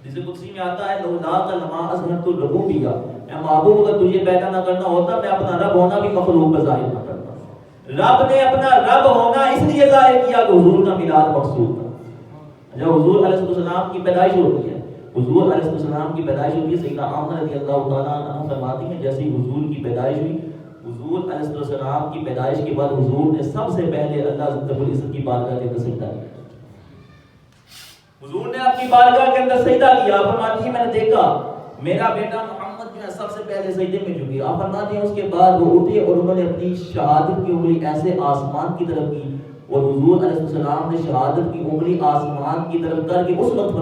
جسے قدسی میں آتا ہے لولاک لما اظہرت الربوبیہ، اے محبوب اگر تجھے پیدا نہ کرنا ہوتا میں اپنا رب ہونا بھی مخلوق کا ظاہر نہ کرتا۔ رب نے اپنا رب ہونا اس لیے ظاہر کیا کہ حضور کا میلاد مقصود تھا۔ جب حضور علیہ السلام کی پیدائش ہوتی ہے، حضور علیہ السلام کی پیدائش ہوئی ہے، سیدہ آمنہ رضی اللہ تعالیٰ عنہ فرماتی ہیں جیسے ہی حضور کی پیدائش ہوئی، حضور علیہ السلام کی پیدائش کے بعد حضور نے سب سے پہلے اللہ رب العزت کی بارگاہ کے اندر سجدہ کیا۔ حضور نے اپنی بارگاہ کے اندر سجدہ کیا، فرماتی ہیں میں نے دیکھا میرا بیٹا محمد جو ہے سب سے پہلے سجدے میں جھکے۔ آپ فرماتی ہیں اس کے بعد وہ اٹھے اور انہوں نے اپنی شہادت کی انگلی ایسے آسمان کی طرف کی، اور حضور علیہ السلام نے شہادت کی انگلی آسمان کی طرف کر کے اس وقت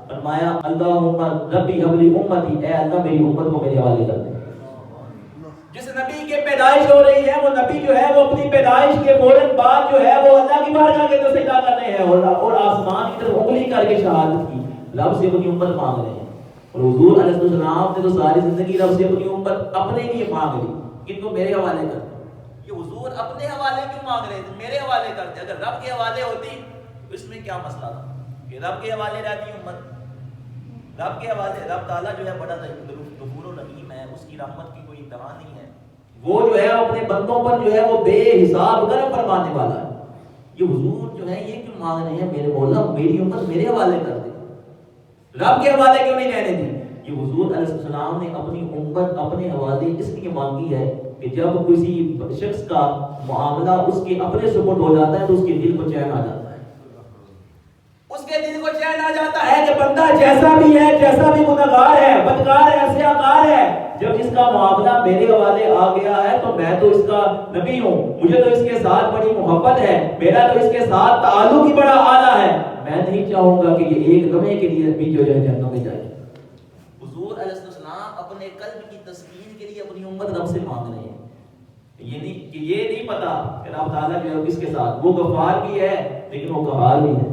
فرمایا اللہم ربی حب لی امتی، اے اللہ میری امت کو میرے حوالے کر دے۔ جس نبی کے پیدائش ہو رہی ہے وہ نبی جو ہے وہ اپنی پیدائش کے فوراً بعد جو ہے وہ اللہ کی بارگاہ کے اندر سجدہ کر رہے ہیں اور آسمان کی طرف انگلی کر کے شہادت کی، رب سے اپنی امت مانگ رہے ہیں۔ اور حضور علیہ السلام نے تو ساری زندگی رب سے اپنی امت اپنے لیے مانگ لی، کن کو میرے حوالے کر دے۔ یہ حضور اپنے حوالے کیوں مانگ رہے تھے؟ میرے حوالے کرتے، اگر رب کے حوالے ہوتی تو اس میں کیا مسئلہ تھا کہ رب کے حوالے رہتی امت؟ رب کے حوالے، رب تعالیٰ جو ہے بڑا غفور و رحیم ہے، اس کی رحمت کی کوئی انتہا نہیں ہے، وہ جو ہے اپنے بندوں پر جو ہے وہ بے حساب کرم فرمانے والا ہے۔ یہ حضور جو ہے یہ کیوں مانگ رہے ہیں میرے مولا میری امت میرے حوالے کر دے، رب کے حوالے کیوں نہیں رہنے دی؟ یہ حضور علیہ السلام نے اپنی امت اپنے حوالے اس لیے مانگی ہے کہ جب کسی شخص کا معاملہ اس کے اپنے سپرد ہو جاتا ہے تو اس کے دل کو چین آ جاتا ہے، اس کے دل کو چین آ جاتا ہے کہ بندہ جیسا بھی ہے، جیسا بھی گنہگار ہے، بدکار ہے، سیاکار ہے، جب اس کا معاملہ میرے حوالے آ گیا ہے تو میں تو اس کا نبی ہوں، مجھے تو اس کے ساتھ بڑی محبت ہے، میرا تو اس کے ساتھ تعلق ہی بڑا اعلیٰ ہے، میں نہیں چاہوں گا کہ یہ ایک لمحے کے لیے بھی جو ہے جہنم میں جائے۔ حضور علیہ السلام اپنے قلب کی تسکین کے لیے اپنی امت رب سے مانگ رہے ہیں، یہ نہیں پتا کہ رب تعالیٰ جو ہے کس کے ساتھ، وہ غفار بھی ہے لیکن وہ قہار بھی ہے۔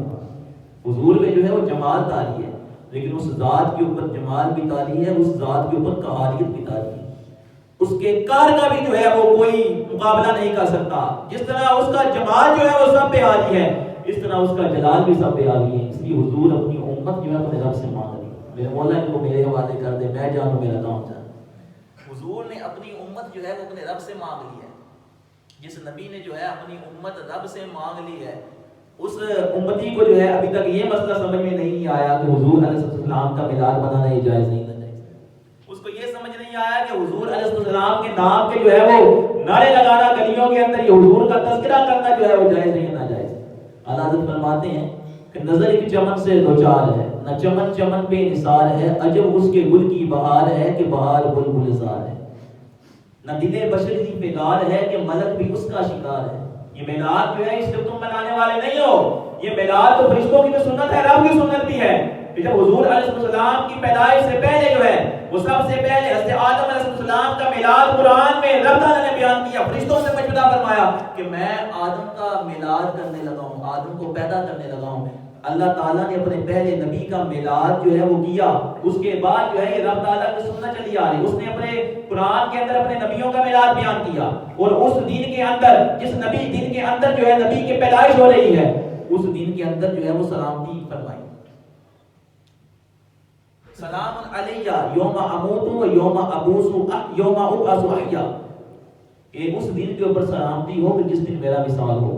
حضور میں جو ہے وہ جمال تاری ہے لیکن اس ذات کے اوپر جمال بھی تاری ہے، اس ذات کے اوپر قہاریت بھی تاری ہے، اس کے قہر کا بھی جو ہے وہ کوئی مقابلہ نہیں کر سکتا۔ جس طرح اس کا جمال جو ہے وہ سب پہ حاوی ہے، اس طرح اس کا جلال بھی سب پہ حاوی ہے۔ اس لیے حضور اپنی امت جو ہے اپنے رب سے مانگ رہی ہے، میرے مولا ان کو میرے حوالے کر دے، میں جانوں میرا کام جان۔ حضور نے اپنی امت جو ہے وہ اپنے رب سے مانگ لی ہے۔ جس نبی نے جو ہے اپنی امت رب سے مانگ لی ہے، اس امتی کو جو ہے ابھی تک یہ مسئلہ سمجھ میں نہیں آیا کہ حضور علیہ السلام کا میلاد منانا یہ جائز نہیں ہے، اس کو یہ سمجھ نہیں آیا کہ حضور علیہ السلام کے نام کے جو ہے وہ نعرے لگانا گلیوں کے اندر، یہ حضور کا تذکرہ کرنا جو ہے وہ جائز نہیں ہے، ناجائز۔ اعلیٰ حضرت فرماتے ہیں کہ نظر ایک چمن سے دوچار ہے، نہ چمن چمن پہ نثار ہے، عجب اس کے گل کی بہار ہے کہ بہار بلبل زار ہے، نہ دل بشر ہی بیدار ہے کہ ملک بھی اس کا شکار ہے۔ یہ میلاد جو ہے اس سے تم منانے والے نہیں ہو، یہ میلاد تو فرشتوں کی تو سنت ہے، رب کی سنت بھی ہے کہ جب حضور علیہ السلام کی پیدائش سے پہلے جو ہے وہ سب سے پہلے حضرت آدم علیہ السلام کا میلاد قرآن میں رب تعالیٰ نے بیان کیا، فرشتوں سے مشورہ فرمایا کہ میں آدم کا میلاد کرنے لگا ہوں، آدم کو پیدا کرنے لگا ہوں۔ اللہ تعالیٰ نے اپنے پہلے نبی کا میلاد جو ہے وہ کیا، اس کے بعد جو ہے یہ رب تعالیٰ کی سنت چلی آ رہی، اس نے اپنے قرآن کے اندر اپنے نبیوں کا میلاد بیان کیا، اور اس دن کے اندر جس نبی دن کے اندر جو ہے نبی کی پیدائش ہو رہی ہے اس دن کے اندر جو ہے وہ سلامتی فرمائی، سلام علیہ یوم اموت و یوم ابعث یوم ابعث احیا، کہ اس دن کے اوپر سلامتی ہو کہ جس دن میرا وصال ہو۔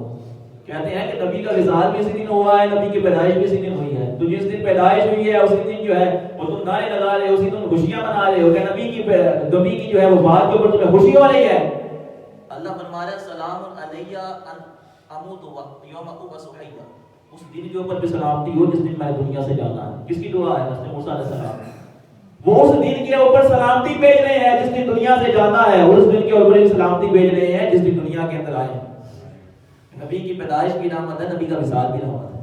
کہتے ہیں کہ نبی کا وصال بھی اسی دن ہوا ہے، نبی کی پیدائش بھی اسی دن ہوئی ہے، تو جس دن پیدائش ہوئی ہے اسی دن جو ہے وہ تم نعرے لگا رہے ہو، اسی دن خوشیاں منا رہے ہو کہ نبی کی جو ہے وہ بات کے اوپر تمہیں خوشی ہو رہی ہے۔ اللہ فرما رہا ہے سلام علیہ ان اموت و یوم ابعث حیا، اس دن کے اوپر بھی سلامتی ہو جس دن میں دنیا سے جانا ہے۔ کس کی دعا ہے؟ حضرت موسیٰ علیہ السلام، وہ اس دن کے اوپر سلامتی بھیج رہے ہیں جس دن دنیا سے جانا ہے، اور اس دن کے اوپر سلامتی بھیج رہے ہیں جس دن دنیا کے اندر آئے ہیں۔ نبی کی پیدائش بھی رحمت ہے، نبی کا وصال بھی رحمت ہے،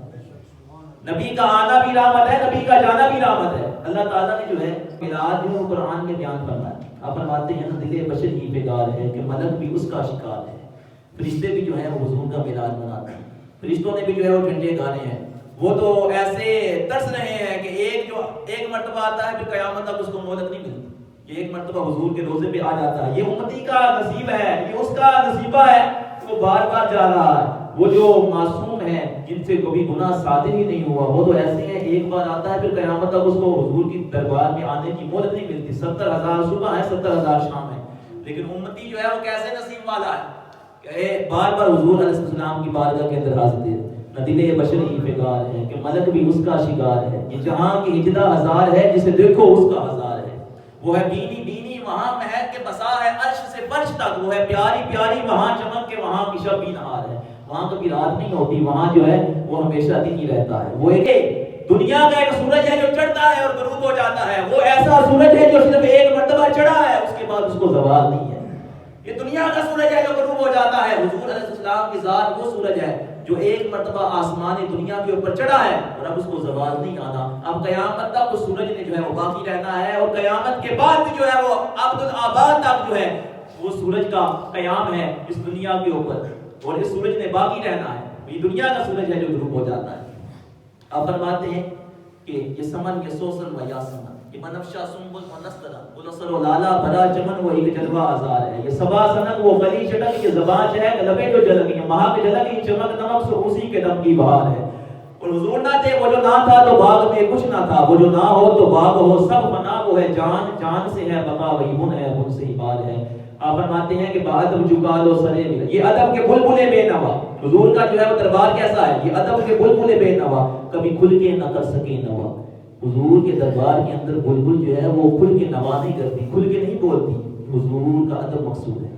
نبی کا آنا بھی رحمت ہے، نبی کا جانا بھی رحمت ہے۔ اللہ تعالیٰ نے جو ہے میلاد جو ہے قرآن میں بیان کرنا ہے، آپ فرماتے ہیں دل بشر ہی بیدار ہے کہ ملک بھی اس کا شکار ہے۔ فرشتے بھی جو ہے وہ حضور کا میلاد مناتے ہیں، فرشتوں نے بھی جو ہے وہ جھنڈے گانے ہیں، وہ تو ایسے ترس رہے ہیں کہ ایک مرتبہ آتا ہے پھر قیامت تک اس کو مہلت نہیں ملتی، یہ ایک مرتبہ حضور کے روزے پہ آ جاتا ہے، یہ امتی کا نصیب ہے، یہ اس کا نصیبہ ہے، وہ بار بار جا رہا ہے۔ وہ جو معصوم ہیں جن سے کبھی گناہ صادر ہی نہیں ہوا، وہ تو ایسے ہیں ایک بار آتا ہے پھر قیامت تک اس کو حضور کی دربار میں آنے کی مہلت نہیں ملتی. 70,000 صبح ہے 70,000 شام ہے. لیکن امتی جو ہے وہ کیسے نصیب والا ہے کہ بار بار حضور علیہ السلام کی بارگاہ کے اندر حاضر ہے. نہ دل بشر ہی فگار ہے کہ ملک بھی اس کا شکار ہے. یہ جہاں کی ہجدہ ہزار ہے جسے دیکھو اس کا ہزار ہے. وہ ہے بینی بینی وہاں مہک کے بسا ہے عرش سے فرش تک. وہ ہے پیاری پیاری وہاں چمک کے وہاں کی شب بھی نہار ہے. وہاں کبھی رات نہیں ہوتی، وہاں جو ہے وہ ہمیشہ دن ہی رہتا ہے. وہ ایک دنیا کا ایک سورج ہے جو چڑھتا ہے اور غروب ہو جاتا ہے. وہ ایسا سورج ہے جو صرف ایک مرتبہ چڑھا ہے اس کے بعد اس کو زوال نہیں ہے. یہ دنیا کا سورج ہے جو غروب ہو جاتا ہے. حضور علیہ السلام کی ذات وہ سورج ہے جو ایک مرتبہ آسمان دنیا کے اوپر چڑھا ہے اور اب اس کو زوال نہیں آنا. اب قیامت تک اس سورج نے جو ہے وہ باقی رہنا ہے اور قیامت کے بعد بھی جو ہے وہ ابد تک جو ہے وہ سورج کا قیام ہے اس دنیا کے اوپر اور اس سورج نے باقی رہنا ہے. یہ دنیا کا سورج ہے جو غروب ہو جاتا ہے. آپ فرماتے ہیں کہ یہ سمن یہ سوسن و یاسمن یہ بنفشا سنبل و نسترا بلسر و لالا بھرا چمن وہ ایک جلوہ آزار ہے. یہ سبا سنک وہ گلی چٹک یہ زبان چہک لبے جو جلک یہ مہک جلک یہ چمک نمک سو اسی کے دم کی بہار ہے. اور حضور نہ تھے وہ جو نہ تھا تو باغ میں کچھ نہ تھا. وہ جو نہ ہو تو باغ ہو سب فنا. وہ ہے جان جان سے ہے بقا وہی بن ہے بن سے ہی بار ہے. آپ فرماتے ہیں کہ بادب جھکا لو سرے مل یہ ادب کے بلبلے بے نوا. حضور کا جو ہے وہ دربار کیسا ہے؟ یہ ادب کے بلبلے بے نوا کبھی کھل کے نہ کر سکے نوا. حضور کے دربار کے اندر بلبل جو ہے وہ کھل کے نوا نہیں کرتی، کھل کے نہیں بولتی. حضور کا ادب مقصود ہے.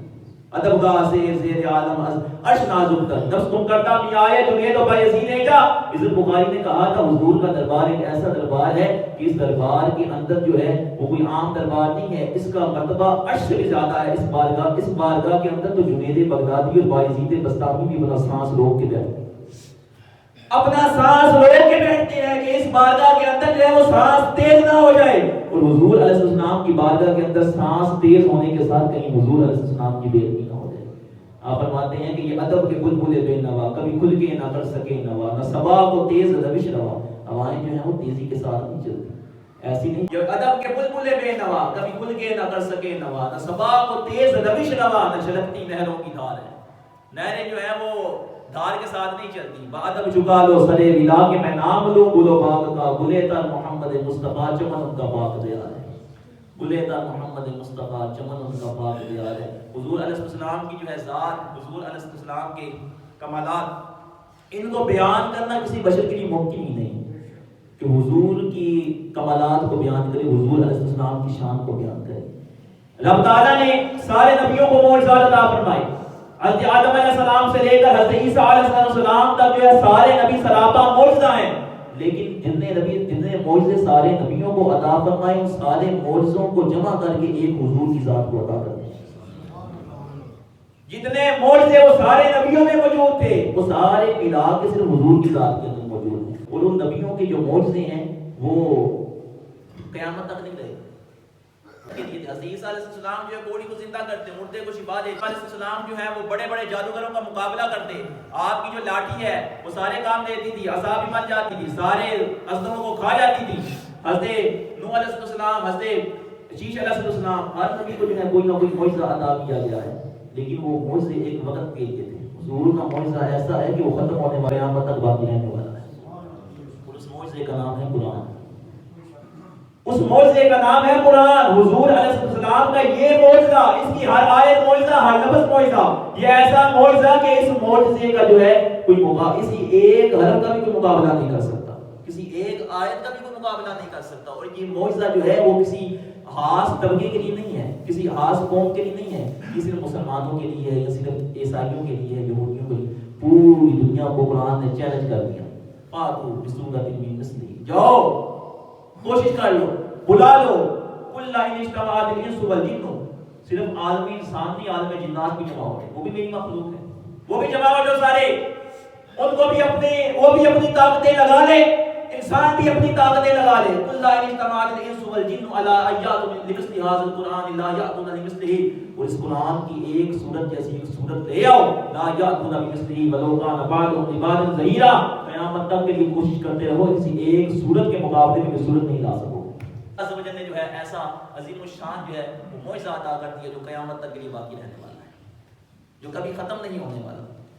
ادب گاہ سے زیر عالم عرش نازک تر نفس تم کرتا بھی آئے جنید و بایزید ایجا. عزت بخاری نے کہا تھا حضور کا دربار ایک ایسا دربار ہے کہ اس دربار کے اندر جو ہے وہ کوئی عام دربار نہیں ہے. اس کا مرتبہ عرش سے بھی زیادہ ہے. اس بارگاہ کے اندر تو جنید بغدادی اور بایزید بستامی بھی اپنا سانس روک کے بیٹھتے ہیں، اپنا سانس روک کے بیٹھتے ہیں کہ اس بارگاہ کے اندر جو ہے وہ سانس تیز نہ ہو جائے. اور حضور علیہ السلام کی بارگاہ کے اندر سانس تیز ہونے کے ساتھ کہیں حضور علیہ السلام کی بےعزتی نہ ہو جائے. آپ فرماتے ہیں کہ یہ ادب کے بلبلے بے نوا کبھی کھل کے نہ کر سکے نوا. نہ صبا کو تیز روش روا. ہوائیں جو ہیں وہ تیزی کے ساتھ نہیں چلتی، ایسی نہیں. یہ ادب کے بلبلے بے نوا کبھی کھل کے نہ کر سکے نوا. نہ صبا کو تیز روش روا نہ چھلکتی نہروں کی دھار ہے. نہریں جو ہیں وہ دھار کے ساتھ نہیں چلتی. بادب جھکا لو سرے ولا کہ میں نام لوں گلو باغ کا. گلے تر محمد مصطفیٰ چمن ان کا پاک دیار ہے. گلے تر محمد مصطفیٰ چمن ان کا پاک دیار ہے. حضور علیہ السلام کی جو ہے ذات، حضور علیہ السلام کے کمالات، ان کو بیان کرنا کسی بشر کے لیے ممکن ہی نہیں کہ حضور کی کمالات کو بیان کرے، حضور علیہ السلام کی شان کو بیان کرے. رب تعالیٰ نے سارے نبیوں کو معجزات عطا فرمائے. حضرت آدم علیہ السلام سے لے کر حضرت عیسیٰ علیہ السلام تک جو ہے سارے نبی سراپا معجزہ ہیں. لیکن جتنے معجزے سارے نبیوں کو عطا فرمائے ان سارے معجزوں کو جمع کر کے ایک حضور کی ذات کو عطا کر دیا. جتنے معجزے وہ سارے نبیوں میں موجود تھے وہ سارے ملا کے صرف حضور کی ذات کے اندر موجود ہیں. اور ان نبیوں کے جو معجزے ہیں وہ قیامت تک نہیں رہے. عیسیٰ علیہ السلام جو ہے بوڑھی کو زندہ کرتے، مردے کو شفا دیتے. علیہ السلام جو ہے وہ بڑے بڑے جادوگروں کا مقابلہ کرتے. آپ کی جو لاٹھی ہے وہ سارے کام دیتی تھی، عصا بھی بن جاتی تھی، سارے ازدموں کو کھا جاتی تھی. حضرت نوح علیہ السلام، حضرت شیش علیہ السلام، ہر نبی کو جو ہے کوئی نہ کوئی معجزہ عطا کیا گیا ہے. لیکن وہ معجزے ایک وقت کے لیے تھے. حضور کا معجزہ ایسا ہے کہ وہ ختم ہونے والے قیامت تک باقی رہنے والا ہے. اور اس معجزے کا نام ہے قرآن. اس معجزے کا نام ہے قرآن. حضور علیہ السلام کا یہ معجزہ، اس کی ہر آیت معجزہ، ہر لفظ معجزہ. یہ ایسا معجزہ کہ اس معجزے کا جو ہے کوئی کسی ایک حرف کا بھی کوئی مقابلہ نہیں کر سکتا، کسی ایک آیت کا بھی کوئی مقابلہ نہیں کر سکتا. اور یہ معجزہ جو ہے وہ کسی خاص طبقے کے لیے نہیں ہے، کسی خاص قوم کے لیے نہیں ہے. یہ صرف مسلمانوں کے لیے ہے یا صرف عیسائیوں کے لیے ہے، یہودیوں کے لیے. پوری دنیا کو قرآن نے چیلنج کر دیا. فاتو بسورۃ من مثلہ، جاؤ کوشش کر لو، بلا لو. قل ان اجتمعت الانس والجن، صرف عالم انسان نہیں، عالم جنات بھی جمع ہو گئے، وہ بھی میری مخلوق ہے، وہ بھی جمع ہو جو سارے. ان کو بھی وہ بھی اپنی طاقتیں لگا لے، انسان بھی اپنی طاقتیں لگا لے. قل ان اجتمعت الانس والجن علی ان یاتوا بمثل هذا القرآن لا یاتون بمثلہ. اور اس قرآن کی ایک سورت جیسی ایک سورت لے آؤ، لا یاتون بمثلہ ولو کان بعضهم لبعض ظہیرا. قیامت تک کے لیے کوشش کرتے رہو، کسی ایک سورت کے مقابلے میں سورت نہیں لا سکو. عز و جل نے جو ہے ایسا عظیم الشان جو ہے وہ معجزہ عطا کر دیا جو قیامت تک کے لیے باقی رہنے والا ہے، جو کبھی ختم نہیں ہونے والا.